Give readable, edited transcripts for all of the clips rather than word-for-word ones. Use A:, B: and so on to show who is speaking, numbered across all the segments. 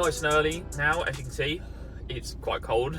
A: nice and early now, as you can see. It's quite cold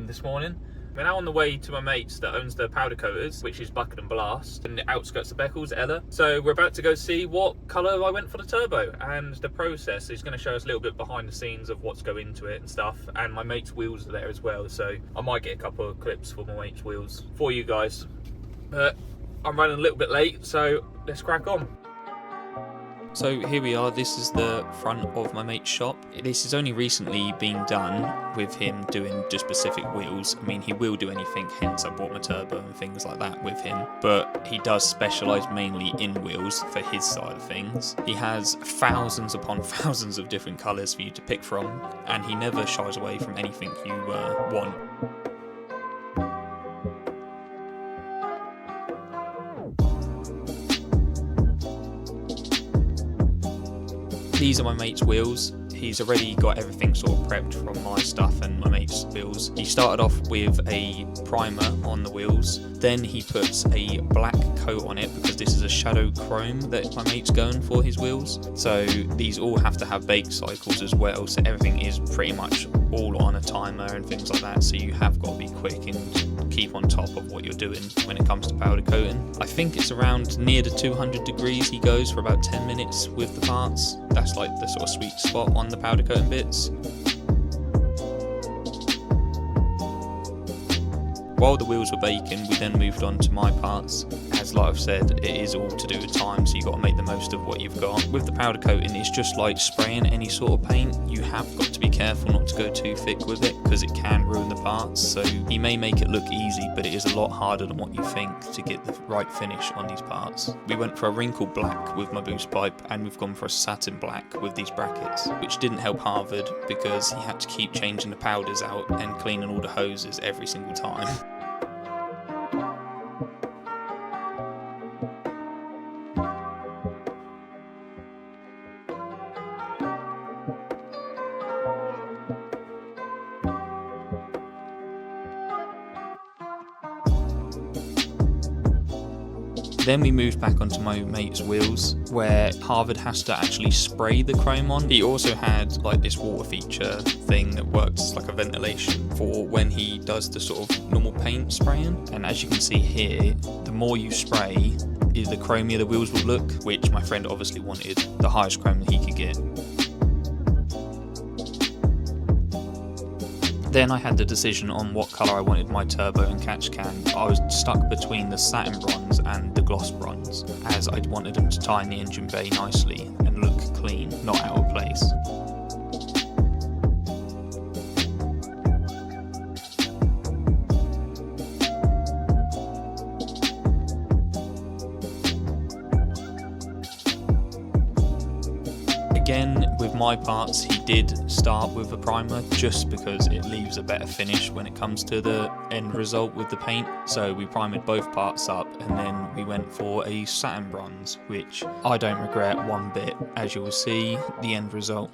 A: this morning. We're now on the way to my mates that owns the powder coaters, which is Bucket and Blast, in the outskirts of Beccles, Ella. So we're about to go see what colour I went for the turbo, and the process is going to show us a little bit behind the scenes of what's going into it and stuff. And my mate's wheels are there as well, so I might get a couple of clips for my mate's wheels for you guys. But I'm running a little bit late, so let's crack on. So here we are, this is the front of my mate's shop. This has only recently been done with him doing just specific wheels. I mean, he will do anything, hence I bought my turbo and things like that with him. But he does specialise mainly in wheels for his side of things. He has thousands upon thousands of different colours for you to pick from, and he never shies away from anything you want. These are my mate's wheels. He's already got everything sort of prepped from my stuff and my mate's wheels. He started off with a primer on the wheels, then he puts a black coat on it because this is a shadow chrome that my mate's going for his wheels. So these all have to have bake cycles as well, so everything is pretty much all on a timer and things like that, so you have got to be quick and keep on top of what you're doing when it comes to powder coating. I think it's around near the 200 degrees he goes for about 10 minutes with the parts. That's like the sort of sweet spot on the powder coating bits. While the wheels were baking, we then moved on to my parts. As like I've said, it is all to do with time, so you've got to make the most of what you've got. With the powder coating, it's just like spraying any sort of paint. You have got to be careful not to go too thick with it, because it can ruin the parts. So he may make it look easy, but it is a lot harder than what you think to get the right finish on these parts. We went for a wrinkle black with my boost pipe, and we've gone for a satin black with these brackets, which didn't help Harvard because he had to keep changing the powders out and cleaning all the hoses every single time. Then we moved back onto my mate's wheels, where Harvard has to actually spray the chrome on. He also had like this water feature thing that works like a ventilation for when he does the sort of normal paint spraying. And as you can see here, the more you spray, the chromier the wheels will look, which my friend obviously wanted the highest chrome that he could get. Then I had the decision on what colour I wanted my turbo and catch can. I was stuck between the satin bronze and the gloss bronze, as I wanted them to tie in the engine bay nicely and look clean, not out of place. Again, with my parts, he did start with a primer just because it leaves a better finish when it comes to the end result with the paint. So we primed both parts up, and then we went for a satin bronze, which I don't regret one bit, as you will see the end result.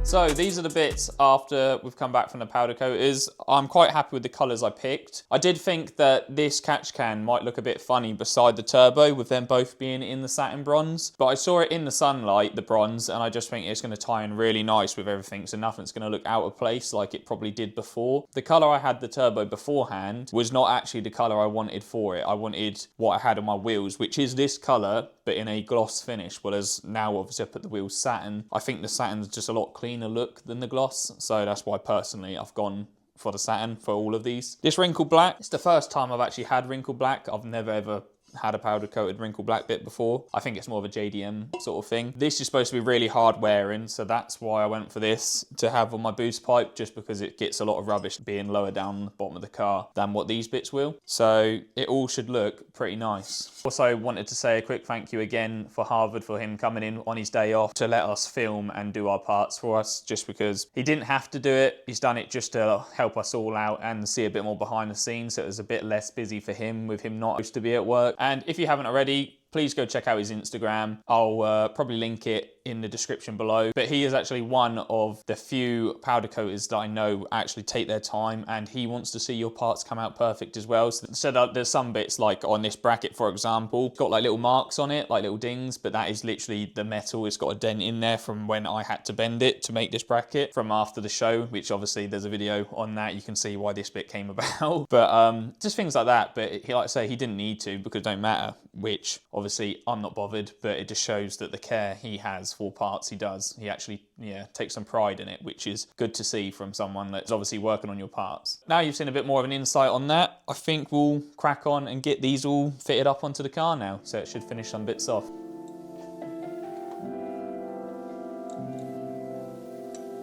A: So these are the bits after we've come back from the powder coaters. I'm quite happy with the colours I picked. I did think that this catch can might look a bit funny beside the turbo with them both being in the satin bronze, but I saw it in the sunlight, the bronze, and I just think it's going to tie in really nice with everything, so nothing's going to look out of place like it probably did before. The colour I had the turbo beforehand was not actually the colour I wanted for it. I wanted what I had on my wheels, which is this colour, but in a gloss finish. Whereas now obviously I put the wheels satin. I think the satin's just a lot cleaner look than the gloss, so that's why personally I've gone for the satin for all of these. This wrinkle black, it's the first time I've actually had wrinkle black. I've never ever had a powder coated wrinkle black bit before. I think it's more of a JDM sort of thing. This is supposed to be really hard wearing, so that's why I went for this to have on my boost pipe, just because it gets a lot of rubbish being lower down the bottom of the car than what these bits will. So it all should look pretty nice. Also wanted to say a quick thank you again for Harvard for him coming in on his day off to let us film and do our parts for us, just because he didn't have to do it. He's done it just to help us all out and see a bit more behind the scenes, so it was a bit less busy for him with him not supposed to be at work. And if you haven't already, please go check out his Instagram. I'll probably link it in the description below. But he is actually one of the few powder coaters that I know actually take their time, and he wants to see your parts come out perfect as well. So there's some bits, like on this bracket, for example, got like little marks on it, like little dings, but that is literally the metal. It's got a dent in there from when I had to bend it to make this bracket from after the show, which obviously there's a video on that. You can see why this bit came about. But just things like that. But he, like I say, he didn't need to because it don't matter, which obviously I'm not bothered, but it just shows that the care he has for parts he does. He actually, yeah, takes some pride in it, which is good to see from someone that's obviously working on your parts. Now you've seen a bit more of an insight on that, I think we'll crack on and get these all fitted up onto the car now, so it should finish some bits off.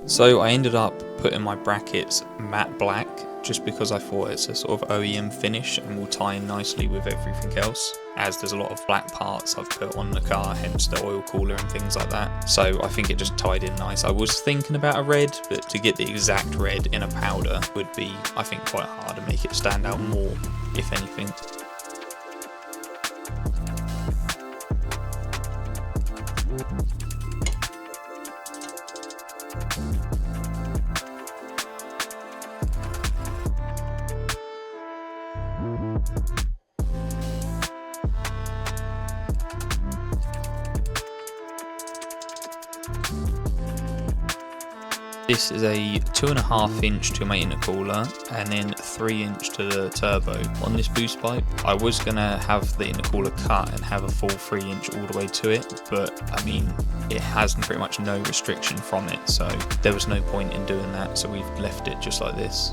A: So I ended up putting my brackets matte black just because I thought it's a sort of OEM finish and will tie in nicely with everything else, as there's a lot of black parts I've put on the car, hence the oil cooler and things like that. So I think it just tied in nice. I was thinking about a red, but to get the exact red in a powder would be, I think, quite hard to make it stand out more, if anything. This is a 2.5 inch to my intercooler and then 3 inch to the turbo on this boost pipe. I was gonna have the intercooler cut and have a full 3 inch all the way to it, but I mean, it has pretty much no restriction from it, so there was no point in doing that, so we've left it just like this.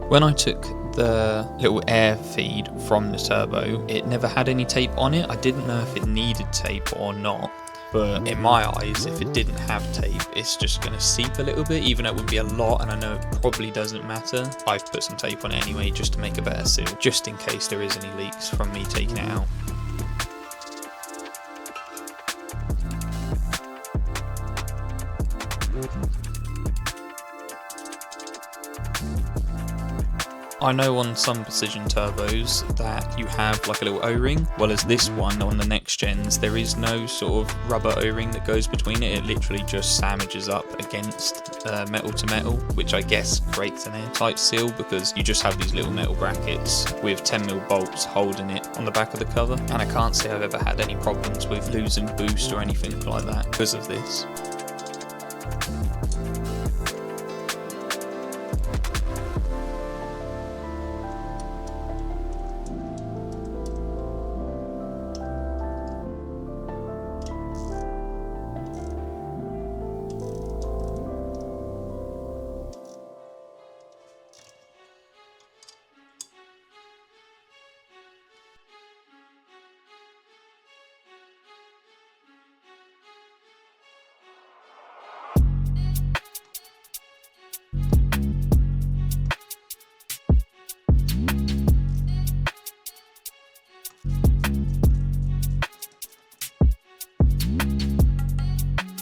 A: When I took the little air feed from the turbo, it never had any tape on it. I didn't know if it needed tape or not, but in my eyes, if it didn't have tape, it's just going to seep a little bit, even though it would be a lot, and I know it probably doesn't matter. I've put some tape on it anyway, just to make a better seal, just in case there is any leaks from me taking it out. I know on some Precision turbos that you have like a little O-ring, well as this one on the next gens, there is no sort of rubber O-ring that goes between it. It literally just sandwiches up against metal to metal, which I guess creates an airtight seal because you just have these little metal brackets with 10mm bolts holding it on the back of the cover. And I can't say I've ever had any problems with losing boost or anything like that because of this.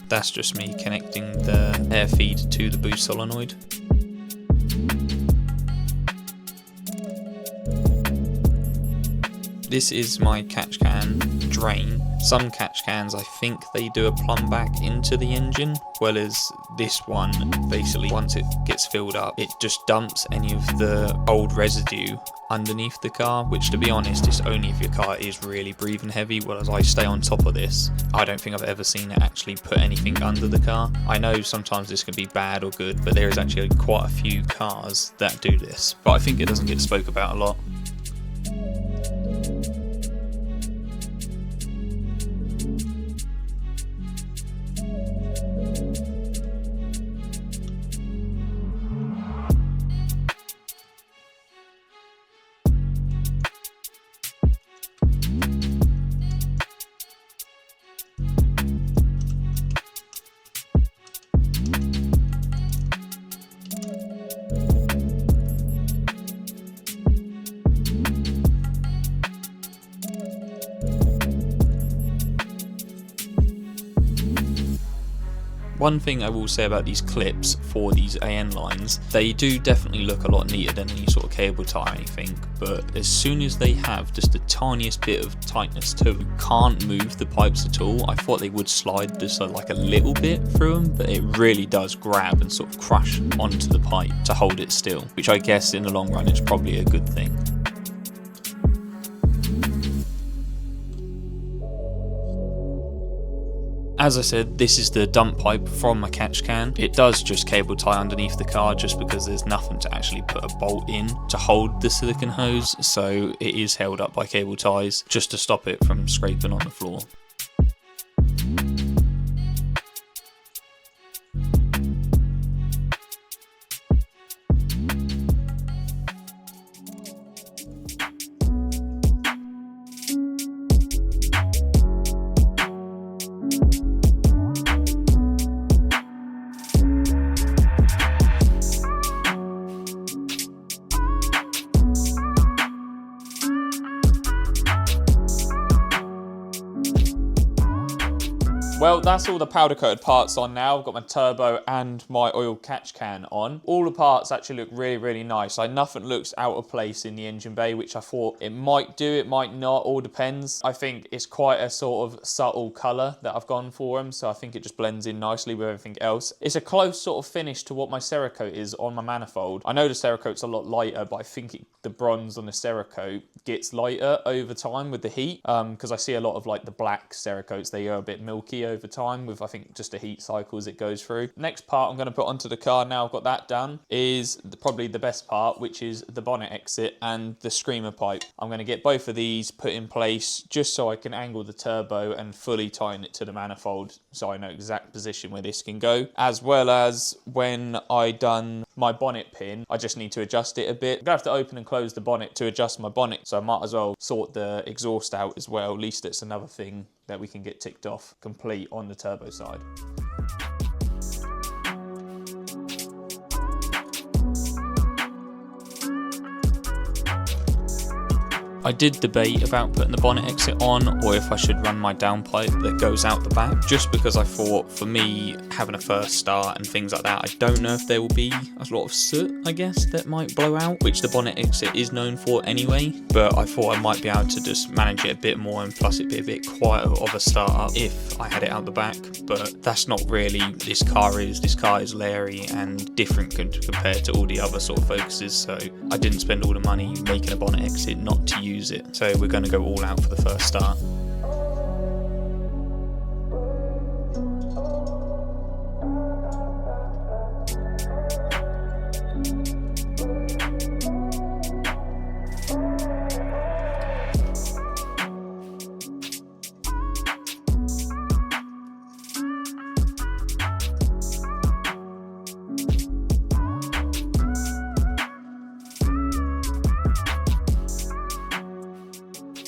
A: That's just me connecting the air feed to the boost solenoid. This is my catch can drain. Some catch cans, I think they do a plumb back into the engine, whereas this one, basically once it gets filled up, it just dumps any of the old residue underneath the car, which to be honest is only if your car is really breathing heavy, whereas I stay on top of this. I don't think I've ever seen it actually put anything under the car. I know sometimes this can be bad or good, but there is actually quite a few cars that do this, but I think it doesn't get spoke about a lot. One thing I will say about these clips for these AN lines, they do definitely look a lot neater than any sort of cable tie or anything, but as soon as they have just the tiniest bit of tightness to them, you can't move the pipes at all. I thought they would slide just like a little bit through them, but it really does grab and sort of crush onto the pipe to hold it still, which I guess in the long run is probably a good thing. As I said, this is the dump pipe from my catch can. It does just cable tie underneath the car just because there's nothing to actually put a bolt in to hold the silicone hose, so it is held up by cable ties just to stop it from scraping on the floor. Well, that's all the powder coated parts on now. I've got my turbo and my oil catch can on. All the parts actually look really, really nice. Like nothing looks out of place in the engine bay, which I thought it might do, it might not, all depends. I think it's quite a sort of subtle colour that I've gone for them, so I think it just blends in nicely with everything else. It's a close sort of finish to what my Cerakote is on my manifold. I know the Cerakote's a lot lighter, but I think the bronze on the Cerakote gets lighter over time with the heat, because I see a lot of like the black Cerakotes, they are a bit milky over time with I think just the heat cycles it goes through. Next part I'm going to put onto the car, now I've got that done, is probably the best part, which is the bonnet exit and the screamer pipe. I'm going to get both of these put in place just so I can angle the turbo and fully tighten it to the manifold so I know exact position where this can go, as well as when I done my bonnet pin I just need to adjust it a bit. I'm going to have to open and close the bonnet to adjust my bonnet, so I might as well sort the exhaust out as well. At least it's another thing that we can get ticked off complete on the turbo side. I did debate about putting the bonnet exit on or if I should run my downpipe that goes out the back, just because I thought for me having a first start and things like that, I don't know if there will be a lot of soot, I guess, that might blow out, which the bonnet exit is known for anyway, but I thought I might be able to just manage it a bit more and plus it'd be a bit quieter of a startup if I had it out the back, but that's not really this car is Larry and different compared to all the other sort of Focuses, so I didn't spend all the money making a bonnet exit not to use it, so we're going to go all out for the first start.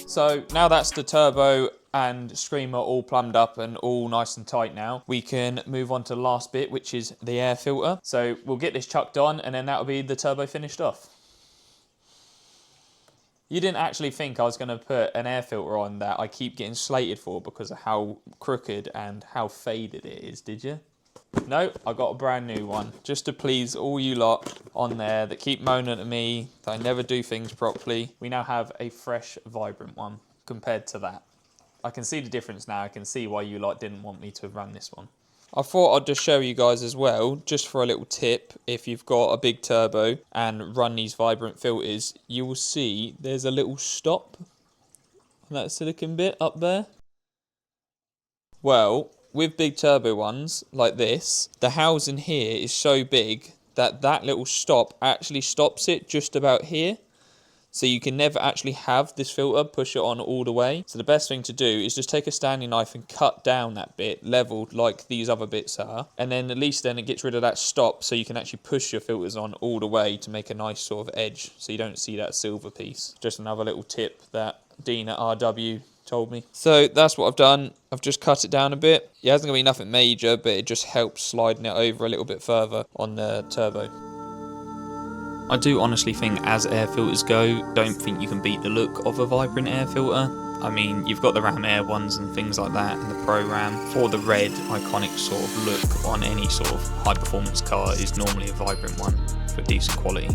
A: So now that's the turbo and screamer all plumbed up and all nice and tight now, we can move on to the last bit, which is the air filter. So we'll get this chucked on and then that'll be the turbo finished off. You didn't actually think I was going to put an air filter on that I keep getting slated for because of how crooked and how faded it is, did you? No, I got a brand new one, just to please all you lot on there that keep moaning at me that I never do things properly. We now have a fresh, vibrant one compared to that. I can see the difference now. I can see why you lot didn't want me to run this one. I thought I'd just show you guys as well, just for a little tip, if you've got a big turbo and run these vibrant filters, you will see there's a little stop on that silicone bit up there. Well, with big turbo ones like this, the housing here is so big that that little stop actually stops it just about here. So you can never actually have this filter push it on all the way. So the best thing to do is just take a Stanley knife and cut down that bit, leveled like these other bits are. And then at least then it gets rid of that stop so you can actually push your filters on all the way to make a nice sort of edge so you don't see that silver piece. Just another little tip that Dean at RW told me. So that's what I've done. I've just cut it down a bit. It hasn't going to be nothing major, but it just helps sliding it over a little bit further on the turbo. I do honestly think, as air filters go, don't think you can beat the look of a Vibrant air filter. I mean, you've got the Ram Air ones and things like that, and the Pro Ram. For the red, iconic sort of look on any sort of high performance car is normally a Vibrant one for decent quality.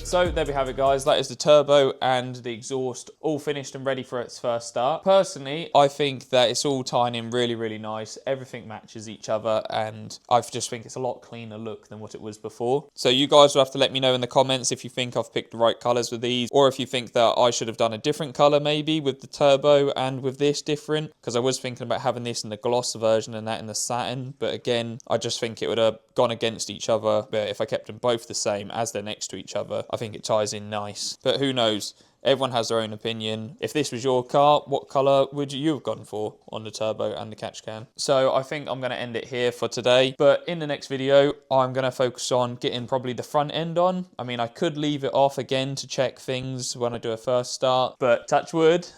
A: So there we have it, guys. That is the turbo and the exhaust all finished and ready for its first start. Personally, I think that it's all tying in really, really nice. Everything matches each other, and I just think it's a lot cleaner look than what it was before. So you guys will have to let me know in the comments if you think I've picked the right colours with these, or if you think that I should have done a different colour maybe with the turbo and with this different, because I was thinking about having this in the gloss version and that in the satin, but again, I just think it would have gone against each other. But if I kept them both the same as they're next to each other, I think it ties in nice. But who knows? Everyone has their own opinion. If this was your car, what colour would you have gone for on the turbo and the catch can? So I think I'm going to end it here for today. But in the next video, I'm going to focus on getting probably the front end on. I mean, I could leave it off again to check things when I do a first start, but touch wood,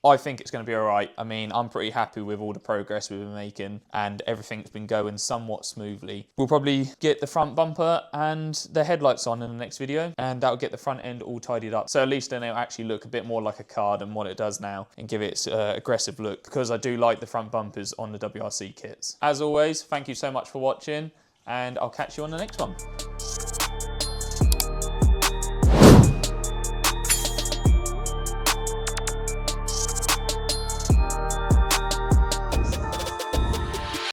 A: I think it's going to be all right. I mean, I'm pretty happy with all the progress we've been making, and everything's been going somewhat smoothly. We'll probably get the front bumper and the headlights on in the next video, and that'll get the front end all tidied up. So at least then it'll actually look a bit more like a car than what it does now, and give it its aggressive look, because I do like the front bumpers on the WRC kits. As always, thank you so much for watching, and I'll catch you on the next one.